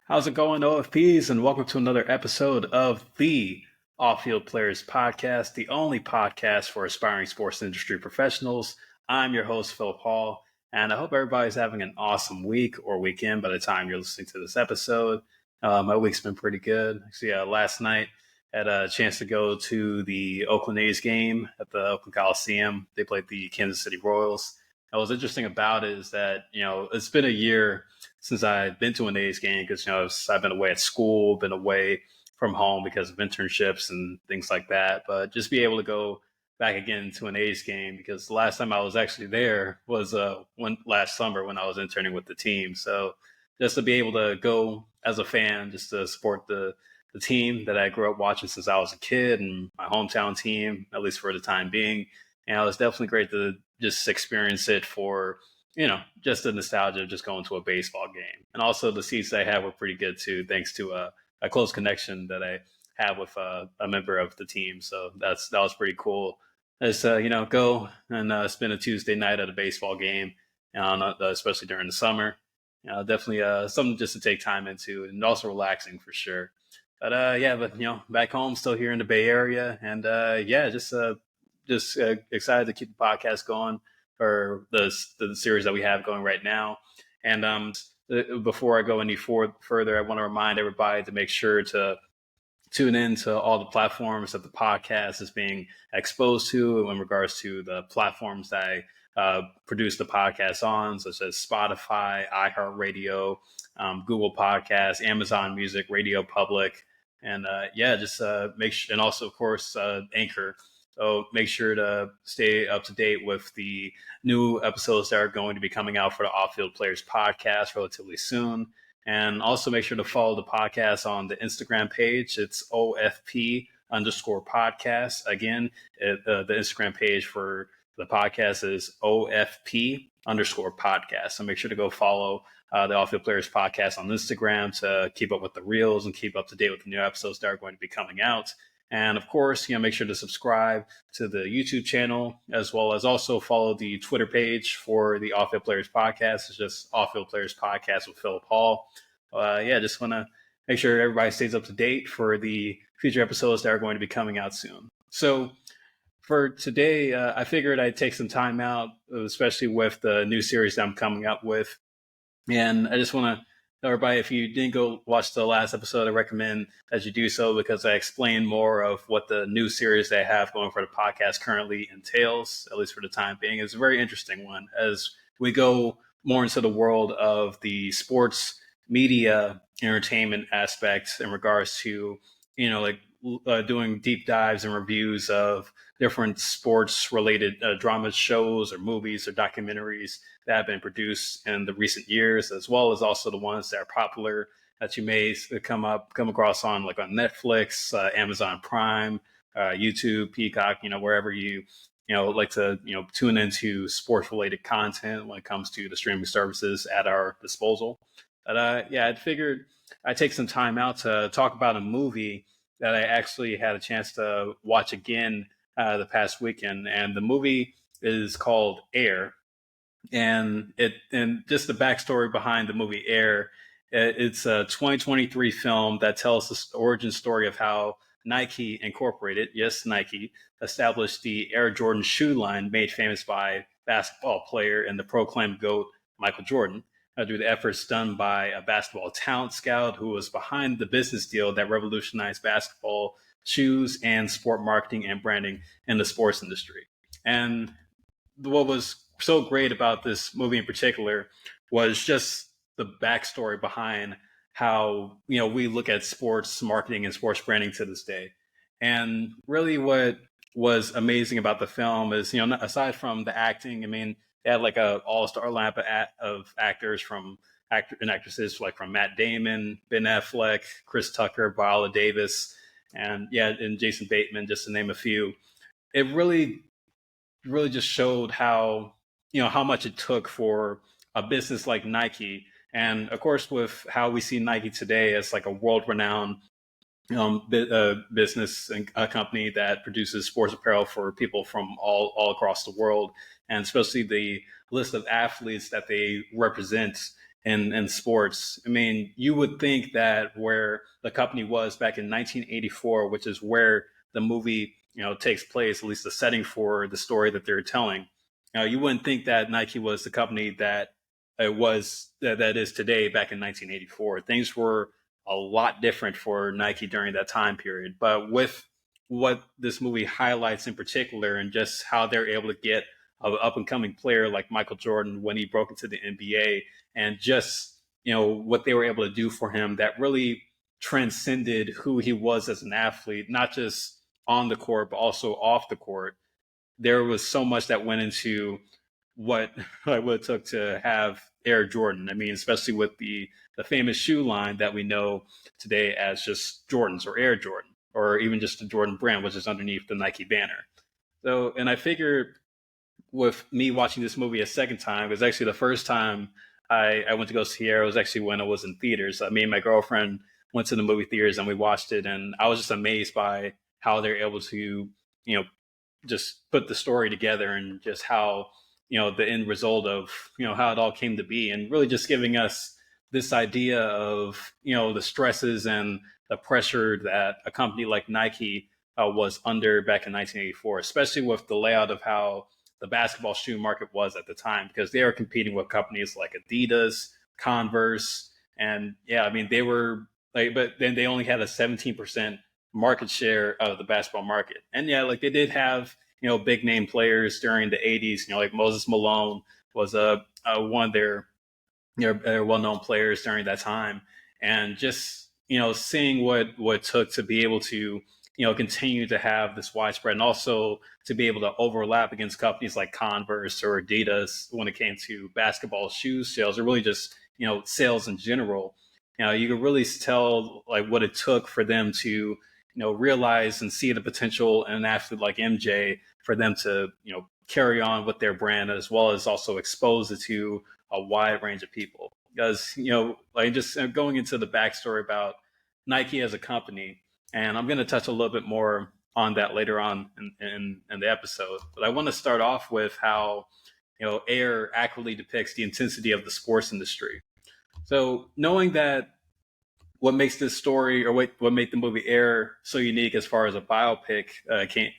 How's it going, OFPs? And welcome to another episode of the Off-Field Players Podcast, the only podcast for aspiring sports industry professionals. I'm your host, Philip Hall, and I hope everybody's having an awesome week or weekend by the time you're listening to this episode. My week's been pretty good. Actually, last night I had a chance to go to the Oakland A's game at the Oakland Coliseum. They played the Kansas City Royals. And what's interesting about it is that, it's been a year since I've been to an A's game because I've been away at school, been away from home because of internships and things like that. But just be able to go back again to an A's game because the last time I was actually there was last summer when I was interning with the team. So just to be able to go as a fan, just to support the team that I grew up watching since I was a kid and my hometown team, at least for the time being. And it was definitely great to just experience it for just the nostalgia of just going to a baseball game. And also the seats I had were pretty good too, thanks to a close connection that I have with a member of the team. So that was pretty cool. Just go and spend a Tuesday night at a baseball game, especially during the summer. Definitely something just to take time into, and also relaxing for sure. But back home, still here in the Bay Area, and just excited to keep the podcast going for the series that we have going right now. And before I go any further, I want to remind everybody to make sure to tune in to all the platforms that the podcast is being exposed to in regards to the platforms that I produce the podcast on, such as Spotify, iHeartRadio, Google Podcasts, Amazon Music, Radio Public, and make sure, and also of course Anchor. So make sure to stay up to date with the new episodes that are going to be coming out for the Off-Field Players podcast relatively soon. And also make sure to follow the podcast on the Instagram page. It's OFP underscore podcast. Again, the Instagram page for the podcast is OFP underscore podcast. So make sure to go follow the Off-Field Players podcast on Instagram to keep up with the reels and keep up to date with the new episodes that are going to be coming out. And of course, make sure to subscribe to the YouTube channel, as well as also follow the Twitter page for the Off-Field Players Podcast. It's just Off-Field Players Podcast with Philip Hall. Just want to make sure everybody stays up to date for the future episodes that are going to be coming out soon. So for today, I figured I'd take some time out, especially with the new series that I'm coming up with. And I just want to tell everybody, if you didn't go watch the last episode, I recommend that you do so because I explain more of what the new series they have going for the podcast currently entails, at least for the time being. It's a very interesting one as we go more into the world of the sports media entertainment aspects in regards to, doing deep dives and reviews of different sports related drama shows or movies or documentaries that have been produced in the recent years, as well as also the ones that are popular that you may come across on Netflix, Amazon Prime, YouTube, Peacock, wherever you like to tune into sports related content when it comes to the streaming services at our disposal. But I figured I'd take some time out to talk about a movie that I actually had a chance to watch again the past weekend, and the movie is called Air. And just the backstory behind the movie Air, it's a 2023 film that tells the origin story of how Nike Incorporated, yes, Nike, established the Air Jordan shoe line made famous by basketball player and the proclaimed GOAT Michael Jordan through the efforts done by a basketball talent scout who was behind the business deal that revolutionized basketball shoes and sport marketing and branding in the sports industry. And what was so great about this movie in particular was just the backstory behind how we look at sports marketing and sports branding to this day. And really, what was amazing about the film is aside from the acting, I mean, they had like a all-star lineup of actors from and actresses like from Matt Damon, Ben Affleck, Chris Tucker, Viola Davis, and Jason Bateman, just to name a few. It really just showed how much it took for a business like Nike, and of course with how we see Nike today as like a world-renowned business and a company that produces sports apparel for people from all across the world, and especially the list of athletes that they represent in sports. I mean, you would think that where the company was back in 1984, which is where the movie takes place, at least the setting for the story that they're telling. You wouldn't think that Nike was the company that it was that is today back in 1984. Things were a lot different for Nike during that time period. But with what this movie highlights in particular, and just how they're able to get an up and coming player like Michael Jordan when he broke into the NBA, and just what they were able to do for him, that really transcended who he was as an athlete, not just on the court but also off the court. There was so much that went into what like what it took to have Air Jordan. I mean, especially with the famous shoe line that we know today as just Jordans or Air Jordan, or even just the Jordan brand, which is underneath the Nike banner. So, and I figured with me watching this movie a second time, it was actually the first time I went to go see Air. It was actually when it was in theaters. Me and my girlfriend went to the movie theaters and we watched it, and I was just amazed by how they're able to, you know, just put the story together, and just how the end result of how it all came to be, and really just giving us this idea of the stresses and the pressure that a company like Nike was under back in 1984, especially with the layout of how the basketball shoe market was at the time, because they were competing with companies like Adidas, Converse, and yeah, I mean they were like, but then they only had a 17% market share of the basketball market. And yeah, like they did have, big name players during the 80s, like Moses Malone was one of their well-known players during that time. And just, seeing what it took to be able to, continue to have this widespread, and also to be able to overlap against companies like Converse or Adidas when it came to basketball shoes sales, or really just, sales in general. You could really tell like what it took for them to realize and see the potential in an athlete like MJ, for them to carry on with their brand, as well as also expose it to a wide range of people. Because like just going into the backstory about Nike as a company, and I'm going to touch a little bit more on that later on in the episode. But I want to start off with how Air accurately depicts the intensity of the sports industry. So knowing that what makes this story, or what made the movie Air so unique as far as a biopic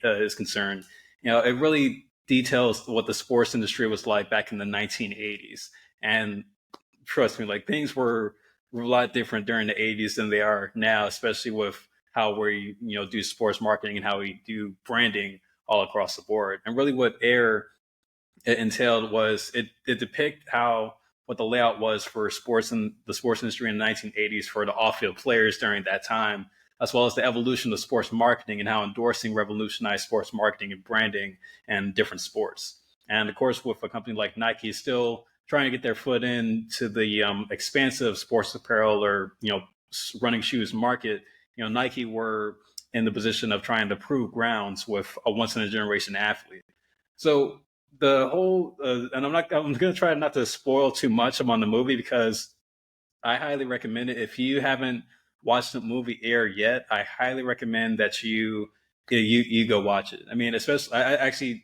is concerned, it really details what the sports industry was like back in the 1980s. And trust me, like things were a lot different during the 80s than they are now, especially with how we do sports marketing and how we do branding all across the board. And really what Air it entailed was it depict how what the layout was for sports and the sports industry in the 1980s for the off-field players during that time, as well as the evolution of sports marketing and how endorsing revolutionized sports marketing and branding and different sports. And of course, with a company like Nike still trying to get their foot into the expansive sports apparel, or running shoes market, Nike were in the position of trying to prove grounds with a once in a generation athlete. So the whole and I'm going to try not to spoil too much on the movie, because I highly recommend it. If you haven't watched the movie Air yet, I highly recommend that you go watch it. I mean, especially I actually,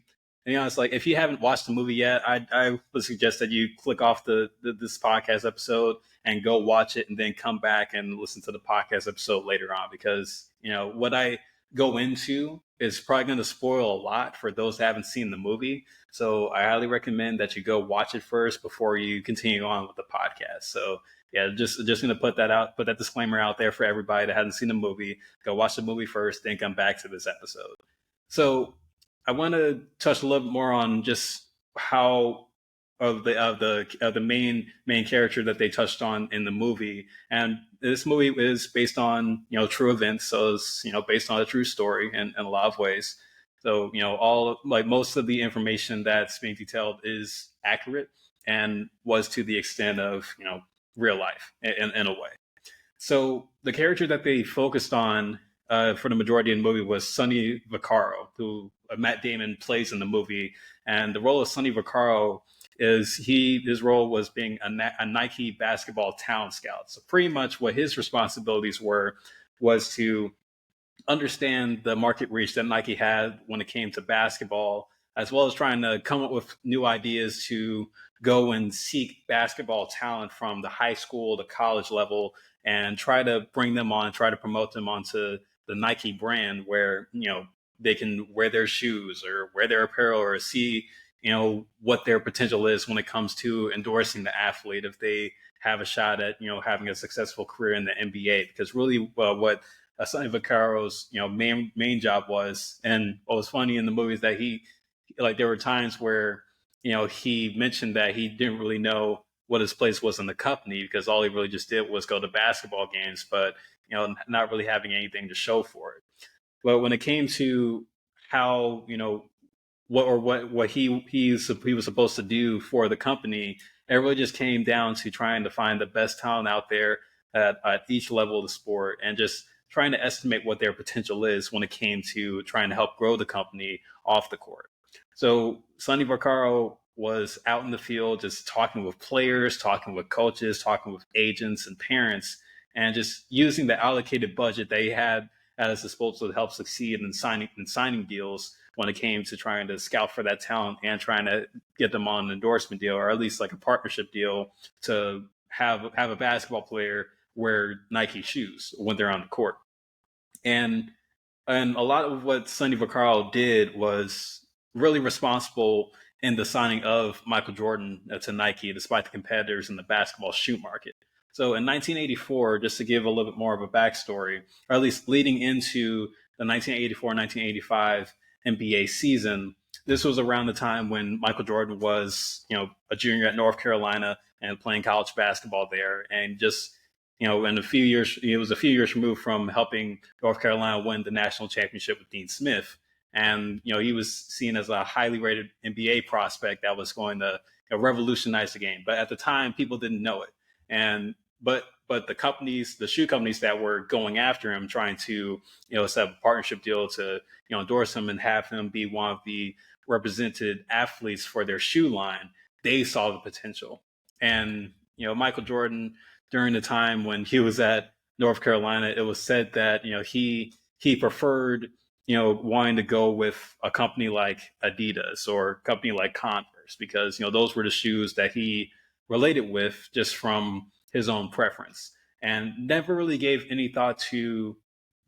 to be honest, like if you haven't watched the movie yet, I would suggest that you click off this podcast episode and go watch it, and then come back and listen to the podcast episode later on, because what I go into is probably going to spoil a lot for those that haven't seen the movie. So I highly recommend that you go watch it first before you continue on with the podcast. So yeah, just gonna put that disclaimer out there for everybody that hasn't seen the movie. Go watch the movie first, then come back to this episode. So I want to touch a little bit more on just how of the main character that they touched on in the movie. And this movie is based on true events, so it's based on a true story in a lot of ways. So all like most of the information that's being detailed is accurate, and was to the extent of real life in a way. So the character that they focused on for the majority of the movie was Sonny Vaccaro, who Matt Damon plays in the movie. And the role of Sonny Vaccaro is his role was being a Nike basketball talent scout. So pretty much what his responsibilities were was to understand the market reach that Nike had when it came to basketball, as well as trying to come up with new ideas to go and seek basketball talent from the high school, the college level, and try to bring them on, try to promote them onto the Nike brand where, they can wear their shoes or wear their apparel or see, what their potential is when it comes to endorsing the athlete if they have a shot at, having a successful career in the NBA. Because really, what Sonny Vaccaro's, main job was, and what was funny in the movies that there were times where, he mentioned that he didn't really know what his place was in the company because all he really just did was go to basketball games, but, not really having anything to show for it. But when it came to how, what he was supposed to do for the company, it really just came down to trying to find the best talent out there at each level of the sport and just trying to estimate what their potential is when it came to trying to help grow the company off the court. So Sonny Vaccaro was out in the field, just talking with players, talking with coaches, talking with agents and parents, and just using the allocated budget they had at his disposal to help succeed in signing deals when it came to trying to scout for that talent and trying to get them on an endorsement deal or at least like a partnership deal to have a basketball player wear Nike shoes when they're on the court. And a lot of what Sonny Vaccaro did was really responsible in the signing of Michael Jordan to Nike, despite the competitors in the basketball shoe market. So in 1984, just to give a little bit more of a backstory, or at least leading into the 1984-1985 NBA season, this was around the time when Michael Jordan was, a junior at North Carolina and playing college basketball there, and just, in a few years, it was a few years removed from helping North Carolina win the national championship with Dean Smith, and he was seen as a highly rated NBA prospect that was going to revolutionize the game. But at the time, people didn't know it, and but the shoe companies that were going after him, trying to set up a partnership deal to endorse him and have him be one of the represented athletes for their shoe line, they saw the potential. And Michael Jordan, during the time when he was at North Carolina, it was said that he preferred wanting to go with a company like Adidas or a company like Converse because those were the shoes that he related with just from his own preference, and never really gave any thought to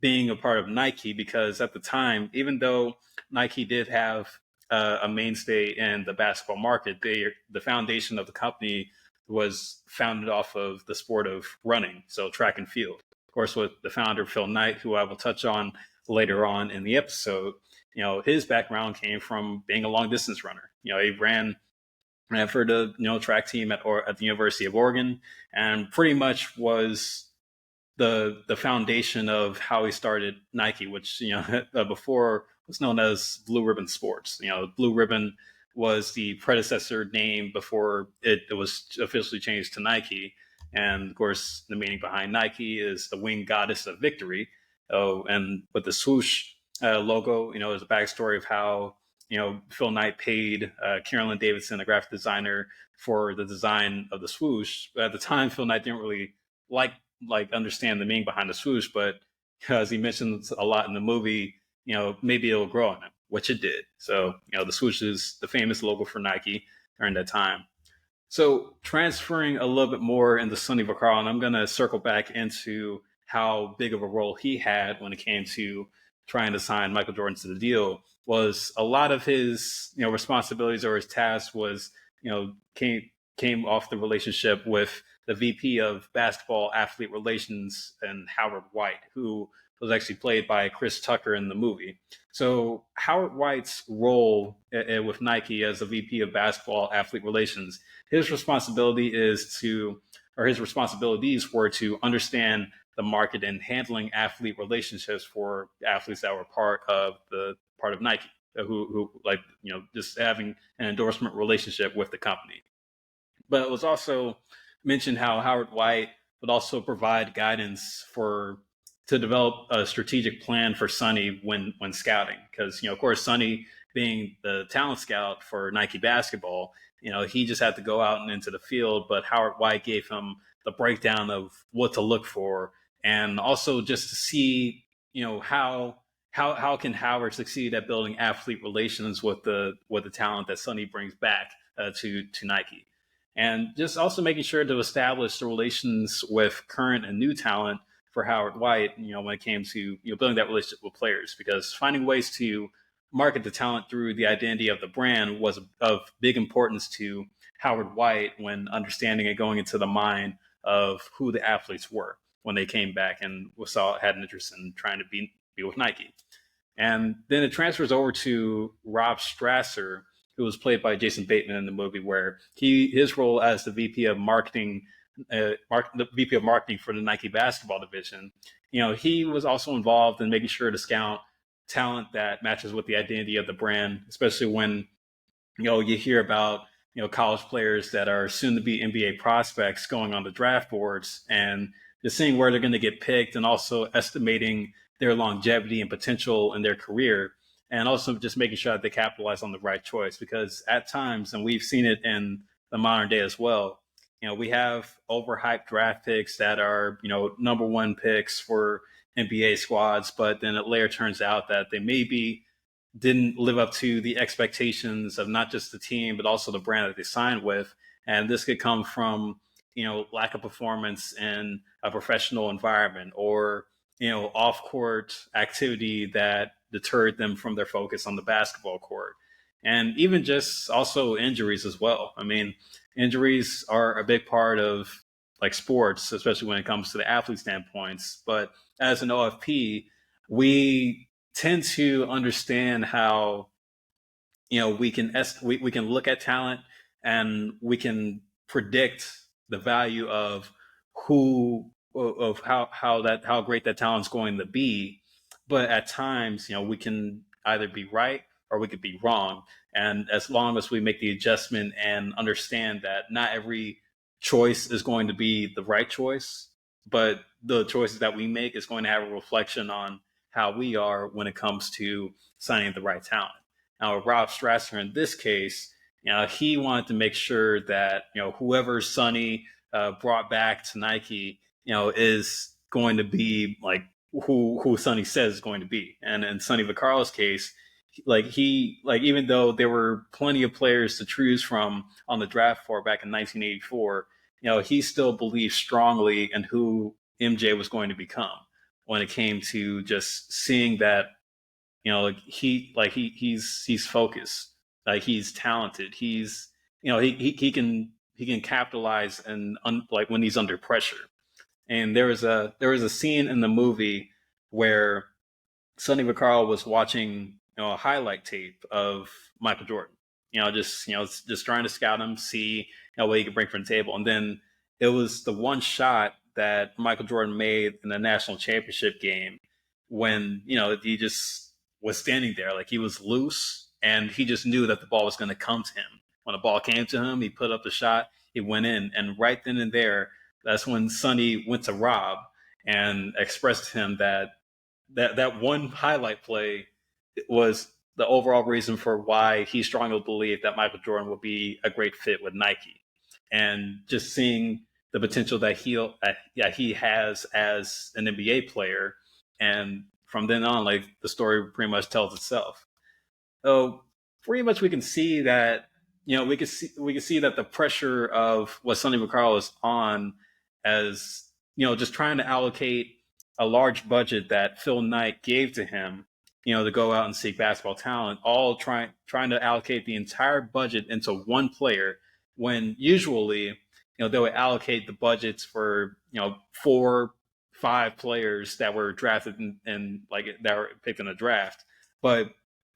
being a part of Nike because at the time, even though Nike did have a mainstay in the basketball market, the foundation of the company was founded off of the sport of running, so track and field. Of course, with the founder, Phil Knight, who I will touch on later on in the episode, his background came from being a long distance runner. He ran for the track team at the University of Oregon, and pretty much was the foundation of how he started Nike, which before was known as Blue Ribbon Sports. Blue Ribbon was the predecessor name before it was officially changed to Nike. And of course, the meaning behind Nike is the winged goddess of victory. Oh, and with the swoosh logo, there's a backstory of how Phil Knight paid Carolyn Davidson, a graphic designer, for the design of the swoosh. But at the time, Phil Knight didn't really like understand the meaning behind the swoosh, but as he mentions a lot in the movie, maybe it'll grow on him, which it did. So, the swoosh is the famous logo for Nike during that time. So transferring a little bit more into Sonny Vaccaro, and I'm going to circle back into how big of a role he had when it came to trying to sign Michael Jordan to the deal. Was a lot of his responsibilities or his tasks was came off the relationship with the VP of basketball athlete relations and Howard White, who was actually played by Chris Tucker in the movie. So Howard White's role with Nike as a VP of basketball athlete relations, his responsibilities were to understand the market and handling athlete relationships for athletes that were part of Nike, who just having an endorsement relationship with the company. But it was also mentioned how Howard White would also provide guidance to develop a strategic plan for Sonny when scouting, because of course Sonny, being the talent scout for Nike basketball, he just had to go out and into the field, but Howard White gave him the breakdown of what to look for, and also just to see how can Howard succeed at building athlete relations with the talent that Sonny brings back to Nike. and just also making sure to establish the relations with current and new talent for Howard White, when it came to building that relationship with players, because finding ways to market the talent through the identity of the brand was of big importance to Howard White when understanding and going into the mind of who the athletes were when they came back and had an interest in trying to be with Nike. And then it transfers over to Rob Strasser, who was played by Jason Bateman in the movie, where his role as the VP of marketing, the VP of marketing for the Nike basketball division, he was also involved in making sure to scout talent that matches with the identity of the brand, especially when you hear about college players that are soon to be NBA prospects going on the draft boards, and just seeing where they're going to get picked, and also estimating their longevity and potential in their career, and also just making sure that they capitalize on the right choice. Because at times, and we've seen it in the modern day as well, we have overhyped draft picks that are number one picks for NBA squads, but then it later turns out that they maybe didn't live up to the expectations of not just the team, but also the brand that they signed with. And this could come from, lack of performance in a professional environment, or, off court activity that deterred them from their focus on the basketball court. And even just also injuries as well. I mean, injuries are a big part of like sports, especially when it comes to the athlete standpoints. But as an OFP, we tend to understand how we can look at talent, and we can predict the value of how great that talent's going to be. But at times, we can either be right or we could be wrong. And as long as we make the adjustment and understand that not every choice is going to be the right choice, but the choices that we make is going to have a reflection on how we are when it comes to signing the right talent. Now, with Rob Strasser in this case, he wanted to make sure that whoever Sonny brought back to Nike, is going to be like who Sonny says is going to be. And in Sonny Vaccaro's case, even though there were plenty of players to choose from on the draft floor back in 1984, he still believed strongly in who MJ was going to become when it came to just seeing that he's focused, like he's talented, he's he can capitalize and like when he's under pressure. And there was a scene in the movie where Sonny Vaccaro was watching a highlight tape of Michael Jordan, just trying to scout him, see what he could bring from the table. And then it was the one shot that Michael Jordan made in the national championship game when he just was standing there, like he was loose, and he just knew that the ball was going to come to him. When the ball came to him, he put up the shot, he went in, and right then and there, that's when Sonny went to Rob and expressed to him that one highlight play was the overall reason for why he strongly believed that Michael Jordan would be a great fit with Nike. And just seeing the potential that he has as an NBA player, and from then on, like the story pretty much tells itself. So pretty much we can see that we can see that the pressure of what Sonny Vaccaro is on, as just trying to allocate a large budget that Phil Knight gave to him, to go out and seek basketball talent, all trying to allocate the entire budget into one player, when usually they would allocate the budgets for 4-5 players that were drafted and like that were picked in the draft. But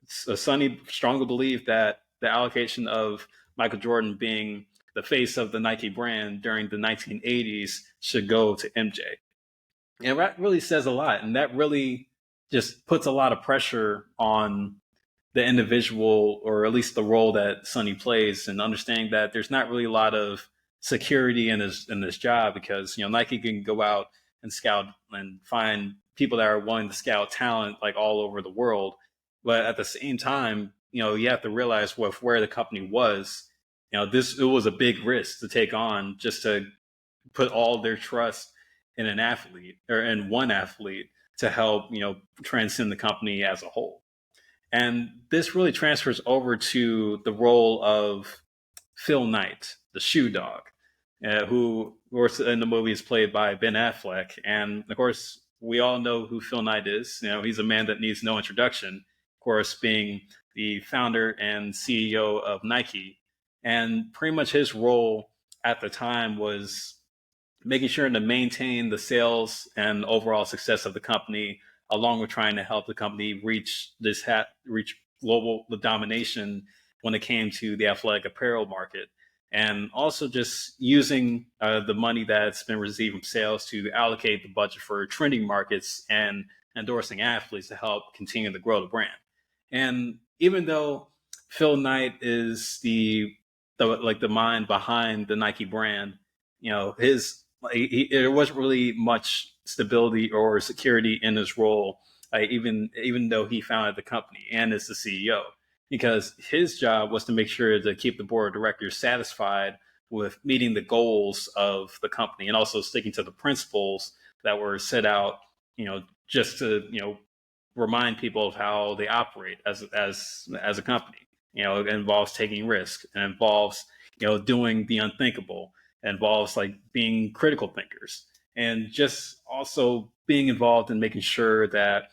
Sonny strongly believed that the allocation of Michael Jordan being the face of the Nike brand during the 1980s should go to MJ. And that really says a lot. And that really just puts a lot of pressure on the individual, or at least the role that Sonny plays, and understanding that there's not really a lot of security in this job, because Nike can go out and scout and find people that are willing to scout talent like all over the world. But at the same time, you have to realize with where the company was, it was a big risk to take on, just to put all their trust in an athlete, or in one athlete, to help transcend the company as a whole. And this really transfers over to the role of Phil Knight, the Shoe Dog, who, of course, in the movie is played by Ben Affleck. And of course, we all know who Phil Knight is. He's a man that needs no introduction, of course, being the founder and CEO of Nike. And pretty much his role at the time was making sure to maintain the sales and overall success of the company, along with trying to help the company reach global domination when it came to the athletic apparel market, and also just using the money that's been received from sales to allocate the budget for trending markets and endorsing athletes to help continue to grow the brand. And even though Phil Knight is the mind behind the Nike brand, his there wasn't really much stability or security in his role, even though he founded the company and is the CEO, because his job was to make sure to keep the board of directors satisfied with meeting the goals of the company and also sticking to the principles that were set out, just to remind people of how they operate as a company. It involves taking risks, and involves doing the unthinkable. It involves like being critical thinkers, and just also being involved in making sure that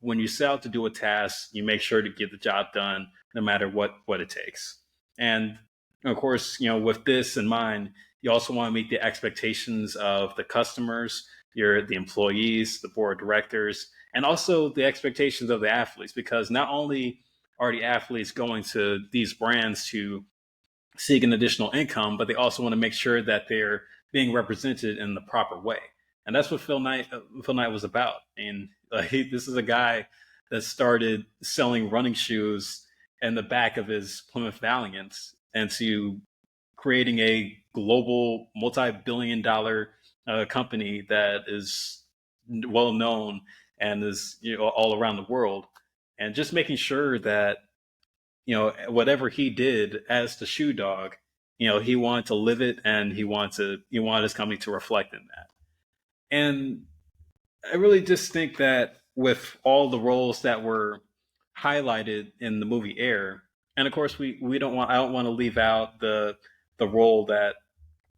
when you set out to do a task, you make sure to get the job done no matter what it takes. And of course, with this in mind, you also want to meet the expectations of the customers, the employees, the board of directors, and also the expectations of the athletes, because not only are the athletes going to these brands to seek an additional income, but they also want to make sure that they're being represented in the proper way. And that's what Phil Knight was about. And this is a guy that started selling running shoes in the back of his Plymouth Valiants, and to creating a global multi-billion-dollar company that is well known and is all around the world, and just making sure that whatever he did as the Shoe Dog, he wanted to live it, and he wanted his company to reflect in that. And I really just think that with all the roles that were highlighted in the movie Air, and of course I don't want to leave out the role that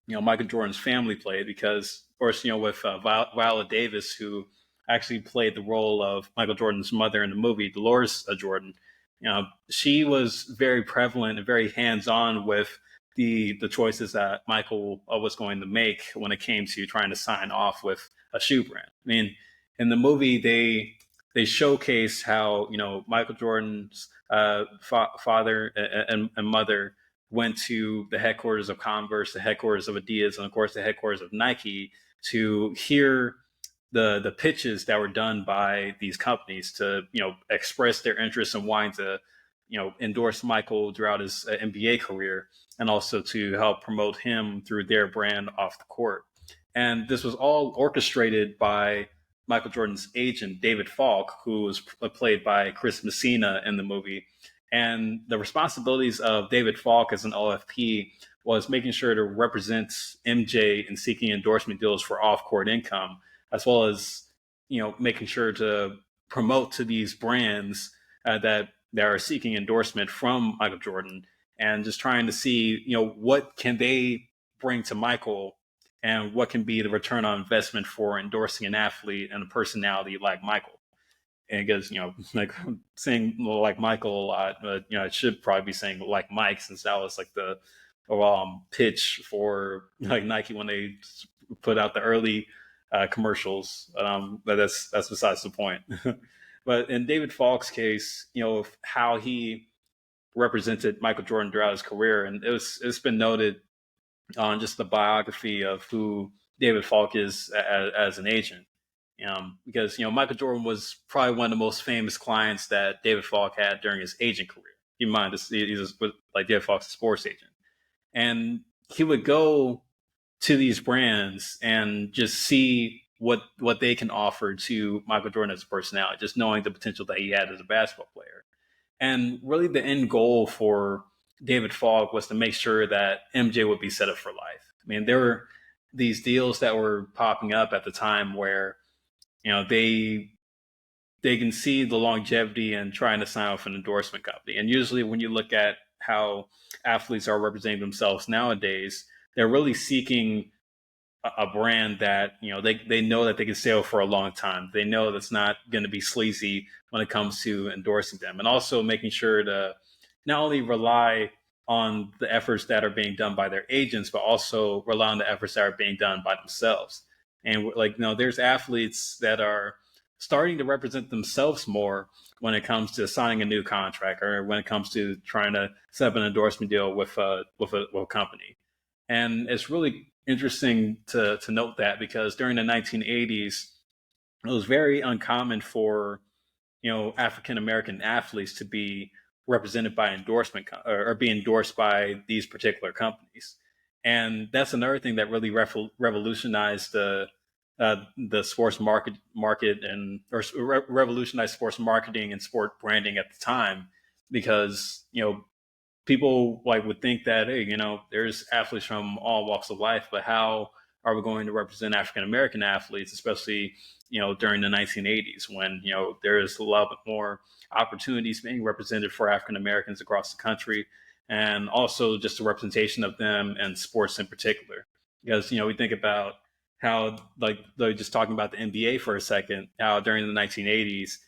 Michael Jordan's family played, because of course with Viola Davis, who actually played the role of Michael Jordan's mother in the movie, Dolores Jordan. She was very prevalent and very hands-on with the choices that Michael was going to make when it came to trying to sign off with a shoe brand. I mean, in the movie, they showcase how Michael Jordan's father and mother went to the headquarters of Converse, the headquarters of Adidas, and of course the headquarters of Nike to hear the pitches that were done by these companies to express their interest in wanting to endorse Michael throughout his NBA career, and also to help promote him through their brand off the court. And this was all orchestrated by Michael Jordan's agent, David Falk, who was played by Chris Messina in the movie. And the responsibilities of David Falk as an OFP was making sure to represent MJ in seeking endorsement deals for off-court income, as well as making sure to promote to these brands that are seeking endorsement from Michael Jordan, and just trying to see what can they bring to Michael, and what can be the return on investment for endorsing an athlete and a personality like Michael. And because like saying like Michael a lot, but it should probably be saying like Mike, since that was like the pitch for like Nike when they put out the early commercials. But that's besides the point. But in David Falk's case, how he represented Michael Jordan throughout his career, and it's been noted on just the biography of who David Falk is as an agent. Because Michael Jordan was probably one of the most famous clients that David Falk had during his agent career. Keep in mind, he's like David Falk's a sports agent, and he would go to these brands and just see what they can offer to Michael Jordan as a personality, just knowing the potential that he had as a basketball player. And really, the end goal for David Falk was to make sure that MJ would be set up for life. I mean, there were these deals that were popping up at the time where they can see the longevity in trying to sign off an endorsement company. And usually when you look at how athletes are representing themselves nowadays, they're really seeking a brand that they know that they can sail for a long time. They know that's not going to be sleazy when it comes to endorsing them, and also making sure to not only rely on the efforts that are being done by their agents, but also rely on the efforts that are being done by themselves. And there's athletes that are starting to represent themselves more when it comes to signing a new contract or when it comes to trying to set up an endorsement deal with a company. And it's really interesting to note that because during the 1980s, it was very uncommon for African American athletes to be represented by or be endorsed by these particular companies. And that's another thing that really revolutionized the sports market and revolutionized sports marketing and sport branding at the time, because people would think that, hey, there's athletes from all walks of life, but how are we going to represent African American athletes, especially during the 1980s when there's a lot more opportunities being represented for African Americans across the country, and also just the representation of them in sports in particular. Because we think about how just talking about the NBA for a second, how during the 1980s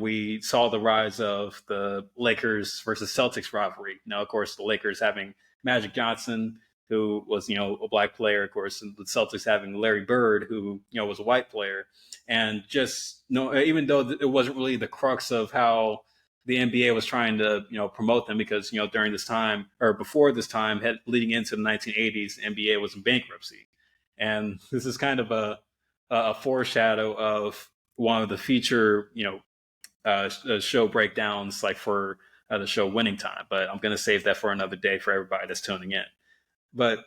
we saw the rise of the Lakers versus Celtics rivalry. Now, of course, the Lakers having Magic Johnson, who was, a black player, of course, and the Celtics having Larry Bird, who, was a white player. And just, even though it wasn't really the crux of how the NBA was trying to, promote them, because, during this time or before this time, leading into the 1980s, the NBA was in bankruptcy. And this is kind of a foreshadow of one of the future, show breakdowns for the show Winning Time, but I'm going to save that for another day for everybody that's tuning in. But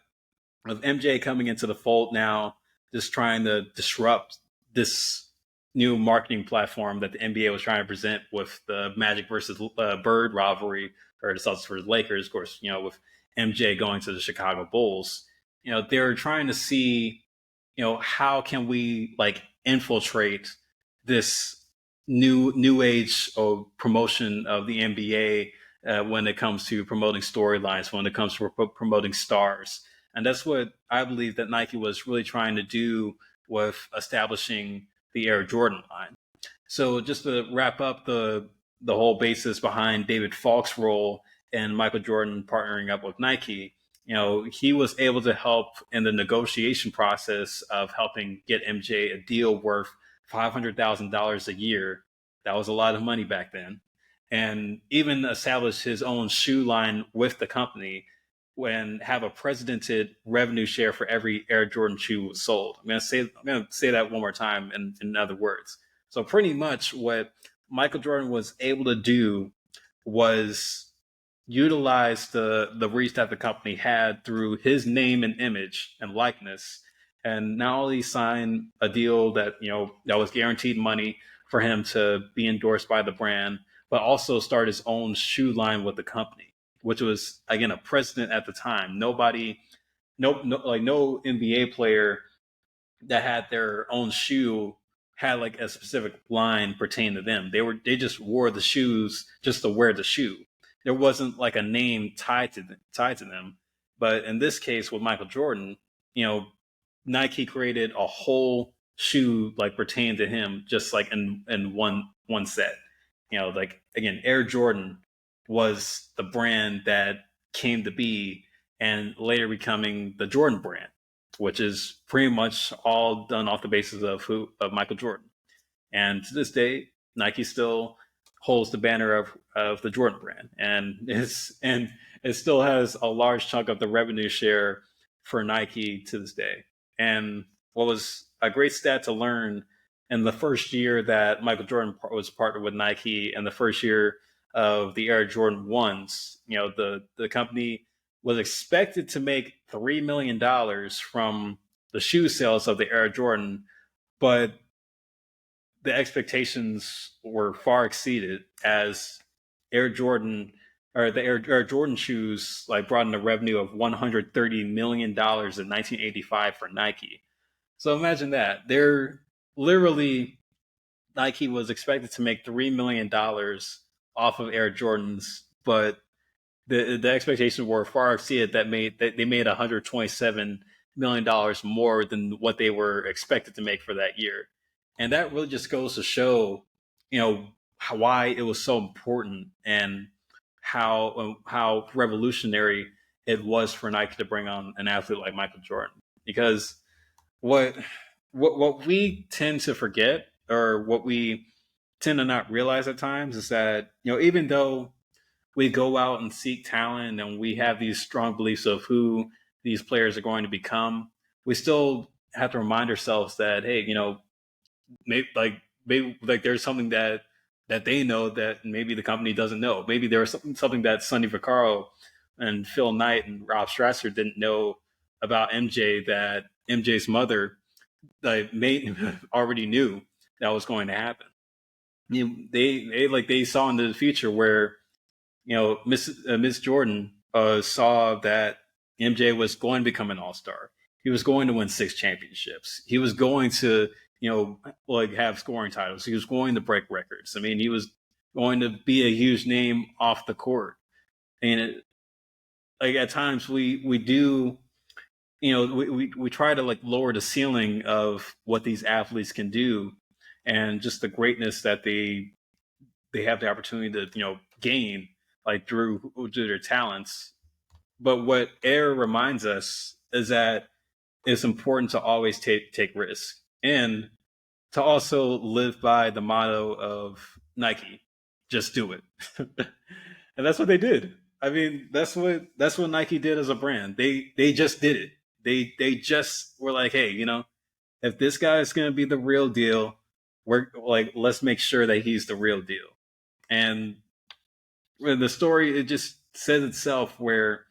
with MJ coming into the fold now, just trying to disrupt this new marketing platform that the NBA was trying to present with the Magic versus Bird rivalry, or the Celtics versus Lakers, of course, with MJ going to the Chicago Bulls, they're trying to see, how can we infiltrate this new age of promotion of the NBA when it comes to promoting storylines, when it comes to promoting stars. And that's what I believe that Nike was really trying to do with establishing the Air Jordan line. So just to wrap up the whole basis behind David Falk's role in Michael Jordan partnering up with Nike, he was able to help in the negotiation process of helping get MJ a deal worth $500,000 a year. That was a lot of money back then. And even establish his own shoe line with the company and have a precedented revenue share for every Air Jordan shoe was sold. I'm going to say that one more time in other words. So pretty much what Michael Jordan was able to do was utilize the reach that the company had through his name and image and likeness, and not only sign a deal that that was guaranteed money for him to be endorsed by the brand, but also start his own shoe line with the company, which was again a precedent at the time. No NBA player that had their own shoe had a specific line pertaining to them. They just wore the shoes just to wear the shoe. There wasn't a name tied to them. But in this case with Michael Jordan, Nike created a whole shoe pertaining to him, just in one set. Again, Air Jordan was the brand that came to be and later becoming the Jordan brand, which is pretty much all done off the basis of Michael Jordan. And to this day, Nike still holds the banner of the Jordan brand, and it still has a large chunk of the revenue share for Nike to this day. And what was a great stat to learn in the first year that Michael Jordan was partnered with Nike, and the first year of the Air Jordan 1s, the company was expected to make $3 million from the shoe sales of the Air Jordan, but the expectations were far exceeded, as Air Jordan or the Air Jordan shoes brought in a revenue of $130 million in 1985 for Nike. So imagine that. Nike was expected to make $3 million off of Air Jordans, but the expectations were far exceeded. That they made $127 million more than what they were expected to make for that year, and that really just goes to show, why it was so important and how revolutionary it was for Nike to bring on an athlete like Michael Jordan. Because what what we tend to forget, or what we tend to not realize at times, is that even though we go out and seek talent and we have these strong beliefs of who these players are going to become, we still have to remind ourselves that, hey, maybe there's something that they know that maybe the company doesn't know. Maybe there's something that Sonny Vaccaro and Phil Knight and Rob Strasser didn't know about MJ, that MJ's mother already knew that was going to happen. They saw into the future where Miss Jordan saw that MJ was going to become an all-star. He was going to win 6 championships. He was going to have scoring titles. He was going to break records. I mean, he was going to be a huge name off the court. And at times we do, we try to lower the ceiling of what these athletes can do, and just the greatness that they have the opportunity to gain through their talents. But what Air reminds us is that it's important to always take risks, and to also live by the motto of Nike: just do it. And that's what they did. I mean, that's what Nike did as a brand. They just did it. They just were like, hey, if this guy is going to be the real deal, we're let's make sure that he's the real deal. And the story, it just says itself, where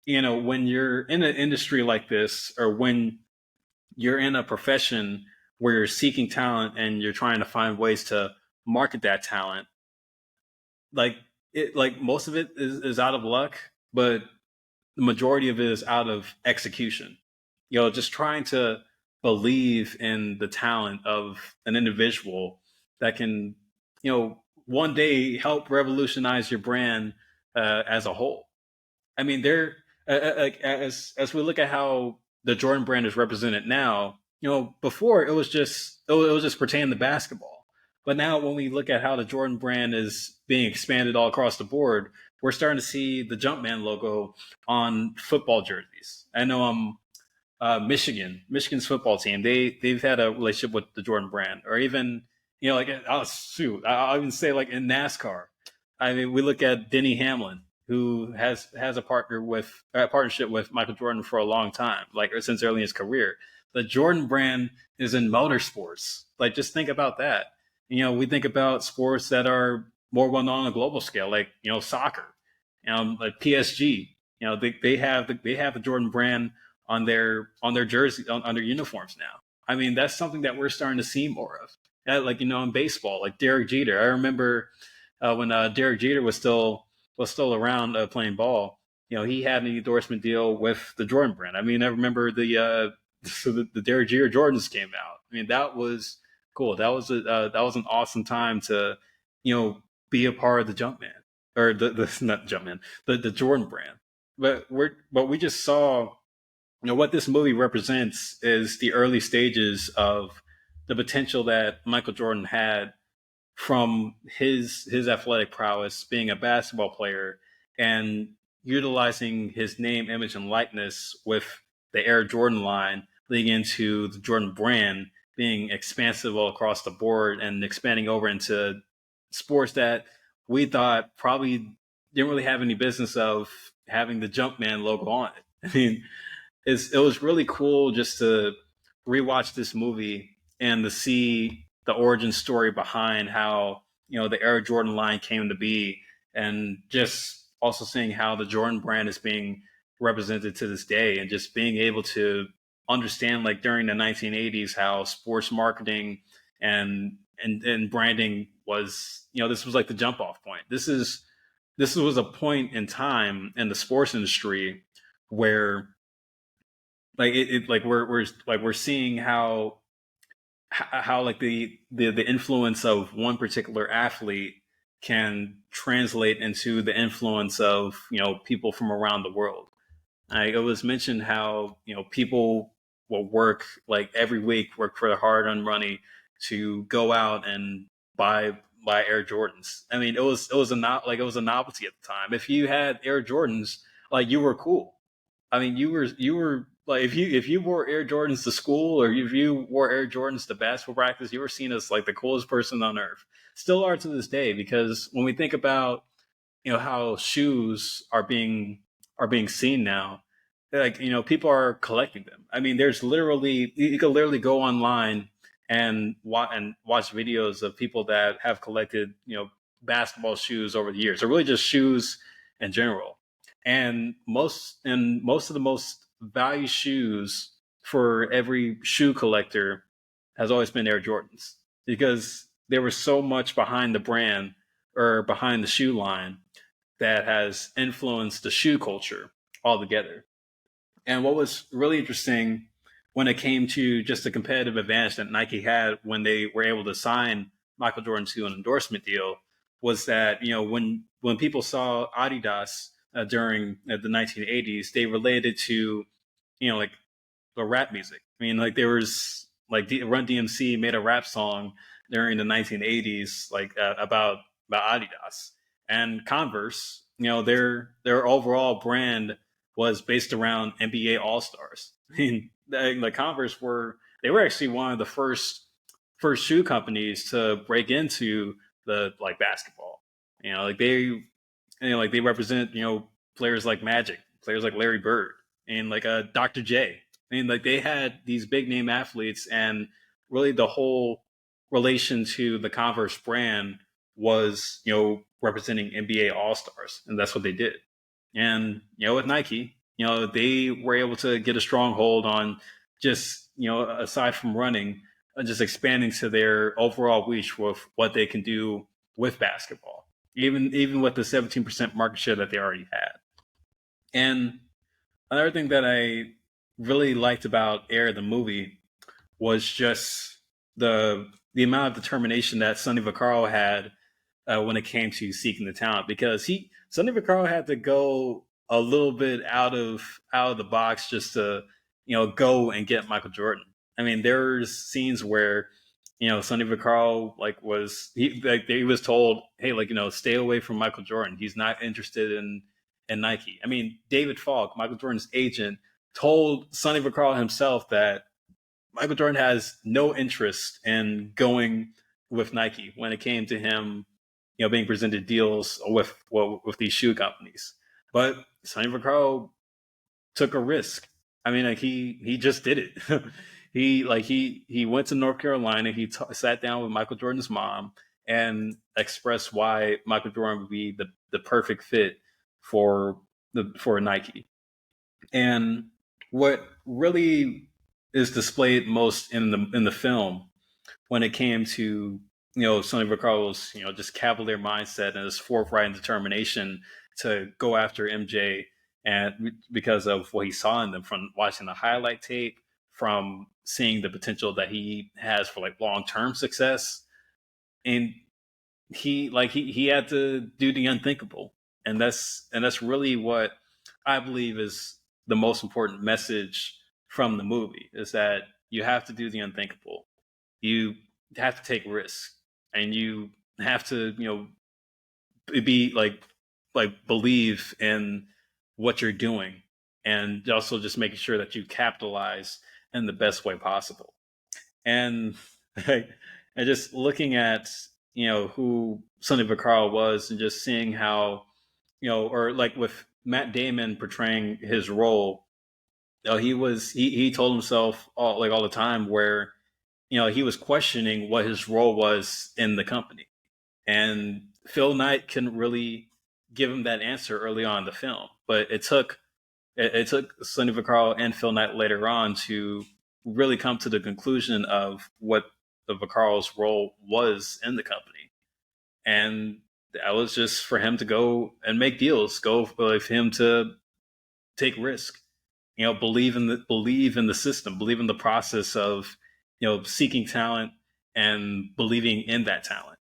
when you're in an industry like this, or when you're in a profession where you're seeking talent and you're trying to find ways to market that talent, most of it is out of luck, but the majority of it is out of execution. Just trying to believe in the talent of an individual that can, one day help revolutionize your brand as a whole. I mean, as we look at how the Jordan brand is represented now, before it was just pertaining to basketball. But now when we look at how the Jordan brand is being expanded all across the board, we're starting to see the Jumpman logo on football jerseys. I know Michigan's football team, they've had a relationship with the Jordan brand, or even I'll even say in NASCAR. I mean, we look at Denny Hamlin, who has a partnership with Michael Jordan for a long time, since early in his career. The Jordan brand is in motorsports. Just think about that. We think about sports that are more well known on a global scale, soccer, like PSG. They have the Jordan brand on their jersey, on their uniforms now. I mean, that's something that we're starting to see more of. In baseball, like Derek Jeter. I remember when Derek Jeter was still around playing ball. He had an endorsement deal with the Jordan brand. I mean, I remember the Derek Jeter Jordans came out. I mean, that was cool. That was an awesome time to be a part of the Jumpman, or the not Jumpman, the Jordan brand. But we just saw, what this movie represents is the early stages of the potential that Michael Jordan had from his athletic prowess, being a basketball player, and utilizing his name, image, and likeness with the Air Jordan line, leading into the Jordan brand being expansive all across the board and expanding over into sports that we thought probably didn't really have any business of having the Jumpman logo on it. I mean, it was really cool just to rewatch this movie and to see the origin story behind how the Air Jordan line came to be, and just also seeing how the Jordan brand is being represented to this day, and just being able to understand, during the 1980s, how sports marketing and branding was, this was the jump off point. This was a point in time in the sports industry where we're seeing how the influence of one particular athlete can translate into the influence of, people from around the world. It was mentioned how, people will work like every week, work for hard-earned money to go out and buy Air Jordans. I mean, it was a novelty at the time. If you had Air Jordans, like, you were cool. I mean, you were like, if you wore Air Jordans to school, or if you wore Air Jordans to basketball practice, you were seen as like the coolest person on earth. Still are to this day, because when we think about, how shoes are being seen now, like, people are collecting them. I mean, there's literally, you can literally go online and watch videos of people that have collected, basketball shoes over the years, or really just shoes in general. And most of the most valued shoes for every shoe collector has always been Air Jordans, because there was so much behind the brand, or behind the shoe line, that has influenced the shoe culture altogether. And what was really interesting when it came to just the competitive advantage that Nike had when they were able to sign Michael Jordan to an endorsement deal was that, when people saw Adidas during the 1980s, they related to, like, the rap music. I mean, like, there was like Run DMC made a rap song during the 1980s, like, about Adidas. And Converse. Their overall brand was based around NBA All Stars. I mean, the Converse were actually one of the first shoe companies to break into the, like, basketball. Like they represent, players like Magic, players like Larry Bird, and like Dr. J. I mean, like, they had these big name athletes, and really the whole relation to the Converse brand was, representing NBA All Stars, and that's what they did. And, with Nike, they were able to get a strong hold on, just, aside from running, just expanding to their overall reach with what they can do with basketball, even with the 17% market share that they already had. And another thing that I really liked about Air the movie was just the amount of determination that Sonny Vaccaro had when it came to seeking the talent, because Sonny Vaccaro had to go a little bit out of the box just to, go and get Michael Jordan. I mean, there's scenes where, Sonny Vaccaro, like, he was told, hey, like, stay away from Michael Jordan. He's not interested in Nike. I mean, David Falk, Michael Jordan's agent, told Sonny Vaccaro himself that Michael Jordan has no interest in going with Nike when it came to him, being presented deals with these shoe companies. But Sonny Vaccaro took a risk. I mean, like, he just did it. He went to North Carolina. He sat down with Michael Jordan's mom and expressed why Michael Jordan would be the perfect fit for Nike. And what really is displayed most in the film, when it came to, Sonny Vaccaro's, just cavalier mindset and his forthright and determination to go after MJ, and because of what he saw in them from watching the highlight tape, from seeing the potential that he has for, like, long-term success. And he had to do the unthinkable. And that's really what I believe is the most important message from the movie, is that you have to do the unthinkable. You have to take risks, and you have to, be like believe in what you're doing, and also just making sure that you capitalize in the best way possible. And and just looking at, who Sonny Vaccaro was, and just seeing how, or like with Matt Damon portraying his role, he told himself all the time, where, he was questioning what his role was in the company. And Phil Knight couldn't really give him that answer early on in the film, but it took Sonny Vaccaro and Phil Knight later on to really come to the conclusion of what the Vaccaro's role was in the company. And that was just for him to go and make deals, go with him to take risk, believe in the system, believe in the process of, seeking talent and believing in that talent.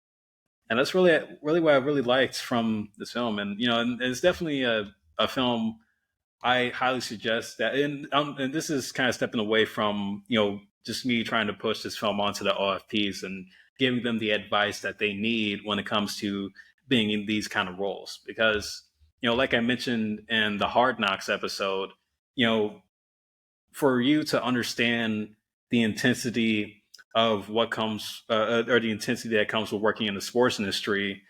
And that's really what I really liked from this film. And it's definitely a film I highly suggest that. And this is kind of stepping away from just me trying to push this film onto the OFPs and giving them the advice that they need when it comes to being in these kind of roles. Because like I mentioned in the Hard Knocks episode, you know, for you to understand the intensity of what comes or the intensity that comes with working in the sports industry,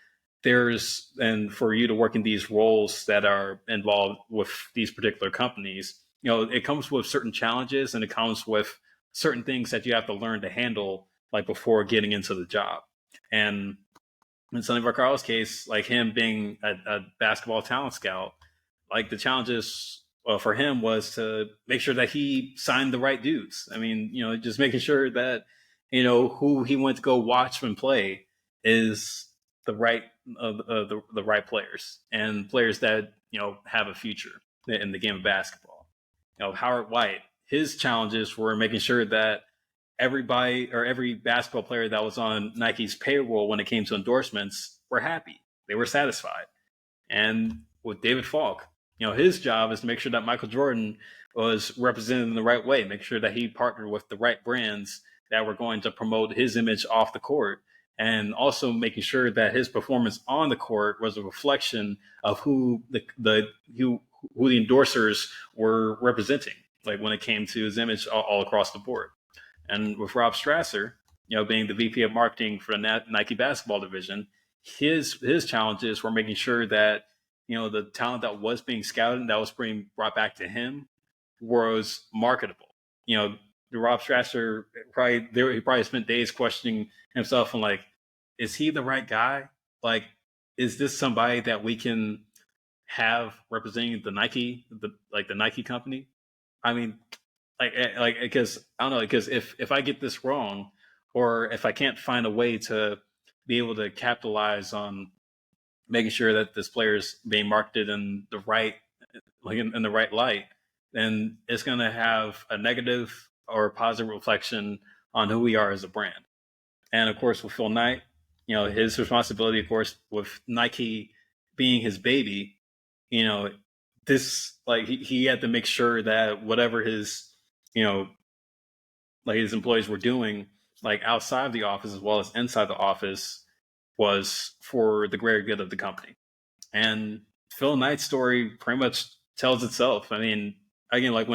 and for you to work in these roles that are involved with these particular companies, it comes with certain challenges, and it comes with certain things that you have to learn to handle, like before getting into the job. And in Sonny Vaccaro's case, like him being a basketball talent scout, like the challenges for him was to make sure that he signed the right dudes. I mean, just making sure that who he went to go watch and play is the right the right players, and players that have a future in the game of basketball. Howard White, his challenges were making sure that everybody or every basketball player that was on Nike's payroll when it came to endorsements were happy. They were satisfied. And with David Falk, his job is to make sure that Michael Jordan was represented in the right way, make sure that he partnered with the right brands that were going to promote his image off the court, and also making sure that his performance on the court was a reflection of who who the endorsers were representing, like when it came to his image all across the board. And with Rob Strasser, being the VP of marketing for the Nike basketball division, his challenges were making sure that the talent that was being scouted and that was being brought back to him was marketable. The Rob Strasser he probably spent days questioning himself and like, is he the right guy? Like, is this somebody that we can have representing the Nike company? I mean, because I don't know, because if I get this wrong, or if I can't find a way to be able to capitalize on making sure that this player is being marketed in the right in the right light, then it's going to have a negative or positive reflection on who we are as a brand. And of course, with Phil Knight, his responsibility, of course, with Nike being his baby, you know, this like he had to make sure that whatever his you know like his employees were doing, like outside of the office as well as inside the office, was for the greater good of the company. And Phil Knight's story pretty much tells itself. I mean, again, like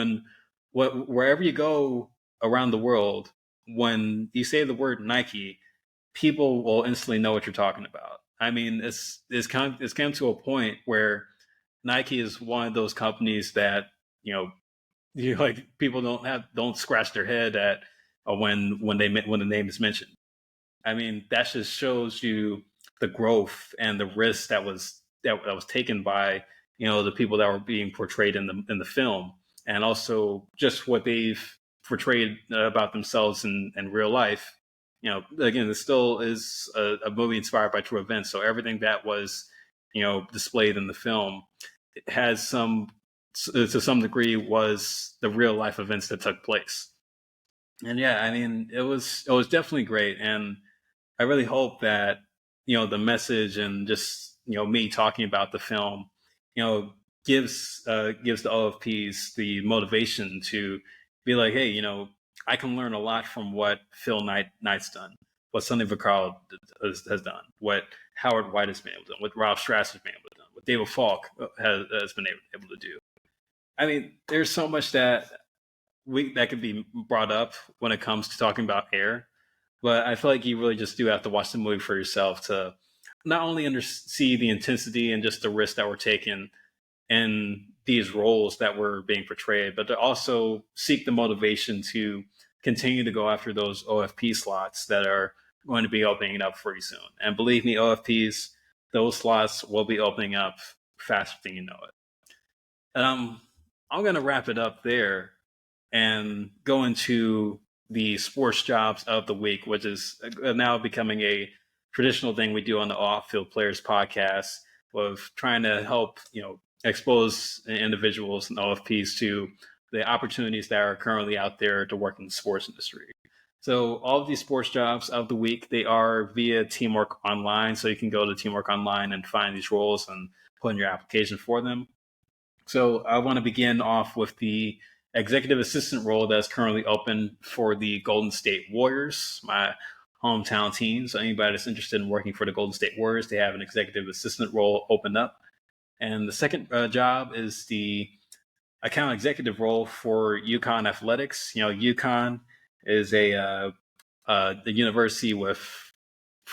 wherever you go around the world, when you say the word Nike, people will instantly know what you're talking about. I mean, it's come to a point where Nike is one of those companies that like people don't scratch their head at when the name is mentioned. I mean, that just shows you the growth and the risk that was taken by the people that were being portrayed in the film, and also just what they've portrayed about themselves in real life. Again, this still is a movie inspired by true events, so everything that was displayed in the film has to some degree was the real life events that took place. And yeah, I mean, it was definitely great, and I really hope that the message and just me talking about the film, you know, gives the OFPs the motivation to be like, hey, I can learn a lot from what Knight's done, what Sonny Vaccaro has done, what Howard White has been able to do, what Rob Strass has been able to do, what David Falk has been able to do. I mean, there's so much that could be brought up when it comes to talking about Air, but I feel like you really just do have to watch the movie for yourself to not only see the intensity and just the risks that were taken in these roles that were being portrayed, but to also seek the motivation to continue to go after those OFP slots that are going to be opening up pretty soon. And believe me, OFPs, those slots will be opening up faster than you know it. And I'm going to wrap it up there and go into the sports jobs of the week, which is now becoming a traditional thing we do on the Off-Field Players podcast, of trying to help expose individuals and OFPs to the opportunities that are currently out there to work in the sports industry. So all of these sports jobs of the week, they are via Teamwork Online. So you can go to Teamwork Online and find these roles and put in your application for them. So I want to begin off with the executive assistant role that's currently open for the Golden State Warriors, my hometown team. So anybody that's interested in working for the Golden State Warriors, they have an executive assistant role opened up. And the second job is the account executive role for UConn Athletics. UConn is the university with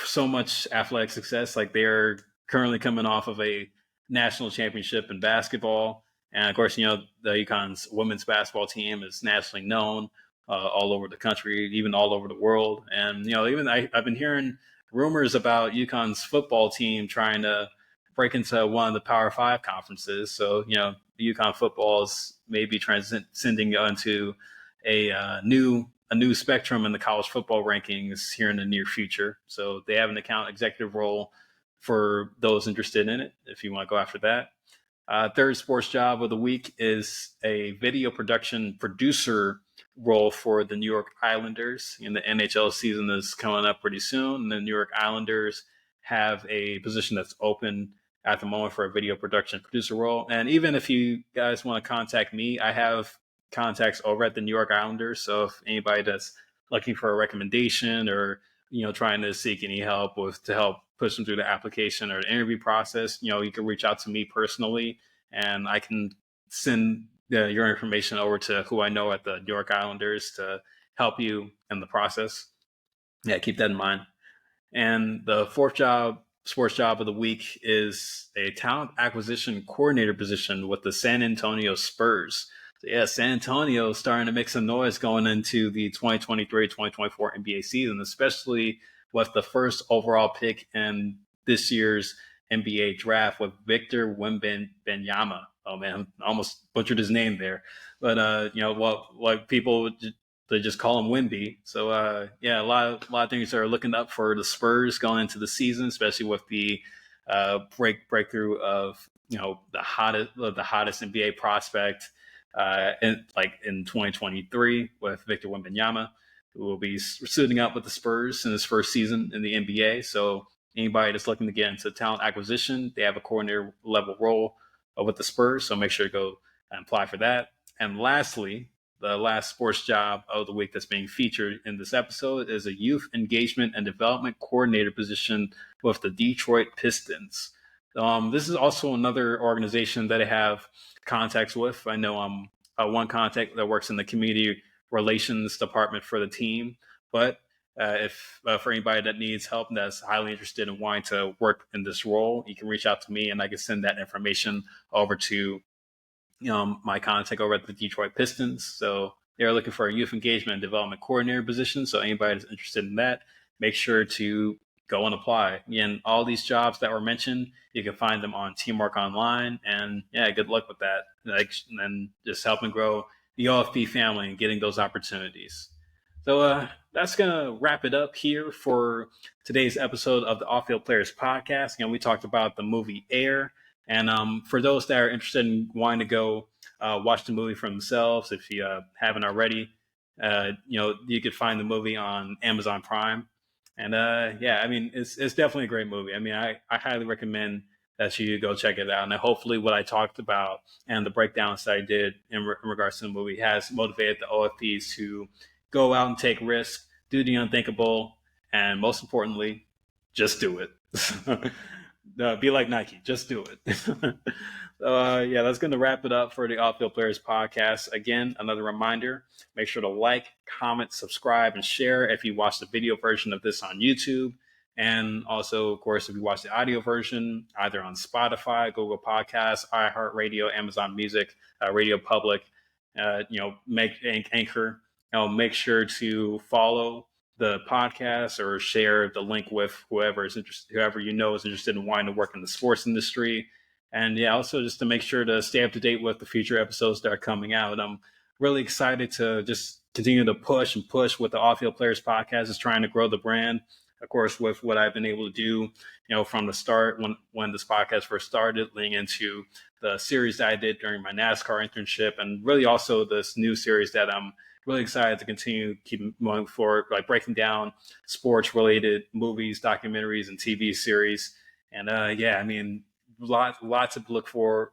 so much athletic success. Like they're currently coming off of a national championship in basketball, and of course, the UConn's women's basketball team is nationally known all over the country, even all over the world. And even I've been hearing rumors about UConn's football team trying to break into one of the Power Five conferences. So UConn football is maybe transcending into a new spectrum in the college football rankings here in the near future. So they have an account executive role for those interested in it, if you want to go after that. Third sports job of the week is a video production producer role for the New York Islanders. And the NHL season is coming up pretty soon. And the New York Islanders have a position that's open at the moment for a video production producer role. And even if you guys want to contact me, I have contacts over at the New York Islanders. So if anybody that's looking for a recommendation or trying to seek any help to help push them through the application or the interview process, you can reach out to me personally, and I can send your information over to who I know at the New York Islanders to help you in the process. Yeah, keep that in mind. And the fourth sports job of the week is a talent acquisition coordinator position with the San Antonio Spurs. So yeah, San Antonio is starting to make some noise going into the 2023-2024 NBA season, especially with the first overall pick in this year's NBA draft with Victor Wembanyama. Oh man, I almost butchered his name there. But what people they just call him Wemby. So yeah, a lot of things are looking up for the Spurs going into the season, especially with the breakthrough of the hottest NBA prospect in 2023 with Victor Wembanyama, who will be suiting up with the Spurs in his first season in the NBA. So anybody that's looking to get into talent acquisition, they have a coordinator level role with the Spurs. So make sure to go and apply for that. And lastly, the last sports job of the week that's being featured in this episode is a youth engagement and development coordinator position with the Detroit Pistons. This is also another organization that I have contacts with. I know one contact that works in the community relations department for the team. But if for anybody that needs help and that's highly interested in wanting to work in this role, you can reach out to me and I can send that information over to my contact over at the Detroit Pistons. So they're looking for a youth engagement and development coordinator position. So anybody that's interested in that, make sure to go and apply. And all these jobs that were mentioned, you can find them on Teamwork Online. And yeah, good luck with that. And just helping grow the OFP family and getting those opportunities. So that's going to wrap it up here for today's episode of the Off-Field Players Podcast. We talked about the movie Air. And for those that are interested in wanting to go watch the movie for themselves, if you haven't already, you could find the movie on Amazon Prime. And it's definitely a great movie. I highly recommend that you go check it out. And hopefully what I talked about and the breakdowns that I did in regards to the movie has motivated the OFPs to go out and take risks, do the unthinkable, and most importantly, just do it. Be like Nike, just do it. So that's going to wrap it up for the Off-Field Players Podcast. Again, another reminder, make sure to like, comment, subscribe, and share if you watch the video version of this on YouTube. And also, of course, if you watch the audio version, either on Spotify, Google Podcasts, iHeartRadio, Amazon Music, Radio Public, make Anchor, make sure to follow the podcast or share the link with whoever is interested in wanting to work in the sports industry. And also just to make sure to stay up to date with the future episodes that are coming out. I'm really excited to just continue to push with the Off-Field Players Podcast, is trying to grow the brand. Of course, with what I've been able to do, from the start when this podcast first started, leading into the series that I did during my NASCAR internship, and really also this new series that I'm really excited to continue keep moving forward, like breaking down sports related movies, documentaries, and TV series. And yeah, I mean, lots to look for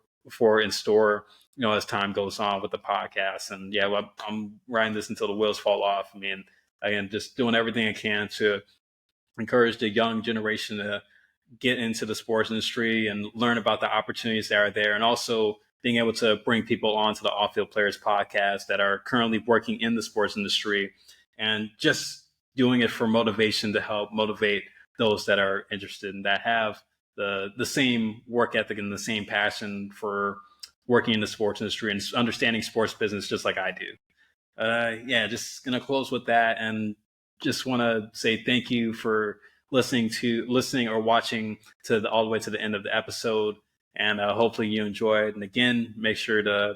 in store, as time goes on with the podcast. And yeah, well, I'm riding this until the wheels fall off. I mean, again, just doing everything I can to encourage the young generation to get into the sports industry and learn about the opportunities that are there, and also being able to bring people onto the Off Field Players podcast that are currently working in the sports industry, and just doing it for motivation to help motivate those that are interested and that have the same work ethic and the same passion for working in the sports industry and understanding sports business just like I do. Yeah, just gonna close with that, and just want to say thank you for listening or watching all the way to the end of the episode, and hopefully you enjoyed. And again, make sure to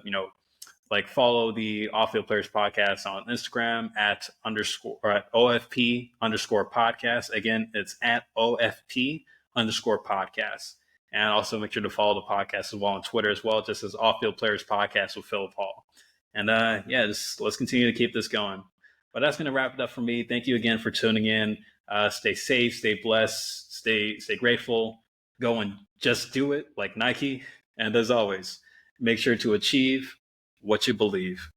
follow the Off Field Players podcast on Instagram at OFP underscore podcast. Again, it's at OFP underscore podcast. And also make sure to follow the podcast as well on Twitter as well, just as Off Field Players podcast with Philip Hall. And yeah, just let's continue to keep this going. But that's going to wrap it up for me. Thank you again for tuning in. Stay safe, stay blessed, stay grateful. Go and just do it like Nike. And as always, make sure to achieve what you believe.